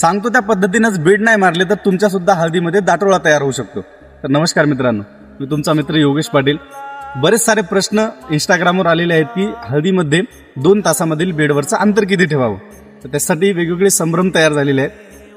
सांगतो त्या पद्धतीनेच बेड नाही मारले तर तुमच्या सुद्धा हळदीमध्ये दाटोळा तयार होऊ शकतो. तर नमस्कार मित्रांनो, मी तुमचा मित्र योगेश पाटील. बरेच सारे प्रश्न इंस्टाग्रामवर आलेले आहेत की हळदीमध्ये 2 तासामधील बेडवरचं अंतर किती ठेवावं. तर त्यासाठी वेगवेगळे संभ्रम तयार झालेले आहेत.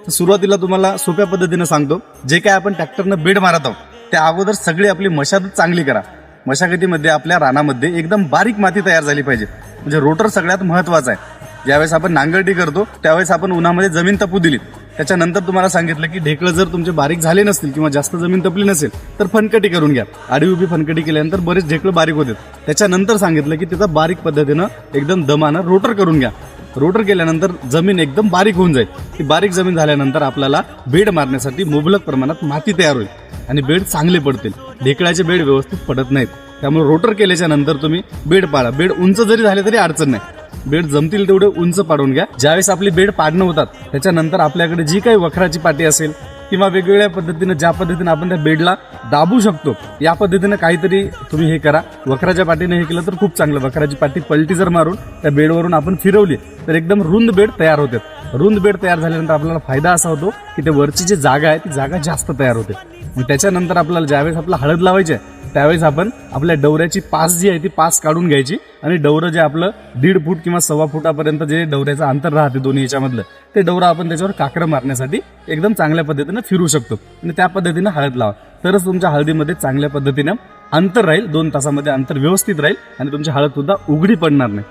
तर सुरुवातीला तुम्हाला सोप्या पद्धतीने सांगतो, जे काय आपण ट्रॅक्टरनं बेड मारत आहोत त्या अगोदर सगळी आपली मशागत चांगली करा. मशागतीमध्ये आपल्या रानामध्ये एकदम बारीक माती तयार झाली पाहिजे. म्हणजे रोटर सगळ्यात महत्वाचा आहे. ज्यावेळेस आपण नांगरटी करतो त्यावेळेस आपण उन्हामध्ये जमीन तपू दिली, त्याच्यानंतर तुम्हाला सांगितलं की ढेकळं जर तुमचे बारीक झाले नसतील किंवा जास्त जमीन तपली नसेल तर फनकटी करून घ्या. आडी उभी फनकटी केल्यानंतर बरेच ढेकळं बारीक होते. त्याच्यानंतर सांगितलं की त्याचा बारीक पद्धतीनं एकदम दमानं रोटर करून घ्या. रोटर केल्यानंतर जमीन एकदम बारीक होऊन जाईल. ती बारीक जमीन झाल्यानंतर आपल्याला बेड मारण्यासाठी मुबलक प्रमाणात माती तयार होईल आणि बेड चांगले पडतील. ढेकळाचे बेड व्यवस्थित पडत नाहीत. त्यामुळे रोटर केल्याच्या नंतर तुम्ही बेड पाडा. बेड उंच जरी झाले तरी अडचण नाही. बेड जमतील तेवढे उंच पाडून घ्या. ज्यावेळेस आपली बेड पाडणं होतात त्याच्यानंतर आपल्याकडे जी काही वखराची पाटी असेल किंवा वेगवेगळ्या पद्धतीने ज्या पद्धतीने आपण त्या बेडला दाबू शकतो या पद्धतीने काहीतरी तुम्ही हे करा. वखराच्या पाटीने हे केलं तर खूप चांगलं. वखराची पाटी पलटी जर मारून त्या बेडवरून आपण फिरवली तर एकदम रुंद बेड तयार होते. रुंद बेड तयार झाल्यानंतर आपल्याला फायदा असा होतो की ते वरची जी जागा आहे ती जागा जास्त तयार होते. मग त्याच्यानंतर आपल्याला ज्यावेळेस आपला हळद लावायची आहे त्यावेळेस आपण आपल्या डवऱ्याची पास जी आहे ती पास काढून घ्यायची आणि डवरं जे आपलं 1.5 फूट किंवा 1.25 फुटापर्यंत जे डवऱ्याचं अंतर राहते दोन्ही याच्यामधलं ते डवरं आपण त्याच्यावर काकडं मारण्यासाठी एकदम चांगल्या पद्धतीने फिरू शकतो आणि त्या पद्धतीने हळद लावा. तरच तुमच्या हळदीमध्ये चांगल्या पद्धतीने अंतर राहील. 2 तासामध्ये अंतर व्यवस्थित राहील आणि तुमची हळद सुद्धा उघडी पडणार नाही.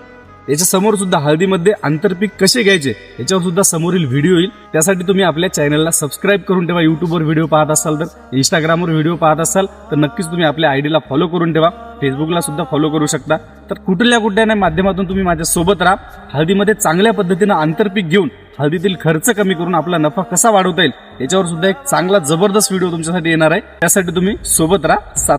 याच्या समोर सुद्धा हळदीमध्ये आंतरपीक कसे घ्यायचे याच्यावर सुद्धा समोरील व्हिडिओ येईल. त्यासाठी तुम्ही आपल्या चॅनलला सबस्क्राईब करून ठेवा. युट्यूबवर व्हिडिओ पाहत असाल तर, इंस्टाग्रामवर व्हिडिओ पाहत असाल तर नक्कीच तुम्ही आपल्या आयडीला फॉलो करून ठेवा. फेसबुकला सुद्धा फॉलो करू शकता. तर कुठल्या माध्यमातून तुम्ही माझ्या सोबत राहा. हळदीमध्ये चांगल्या पद्धतीनं आंतरपीक घेऊन हळदीतील खर्च कमी करून आपला नफा कसा वाढवता येईल याच्यावर सुद्धा एक चांगला जबरदस्त व्हिडिओ तुमच्यासाठी येणार आहे. त्यासाठी तुम्ही सोबत राहा.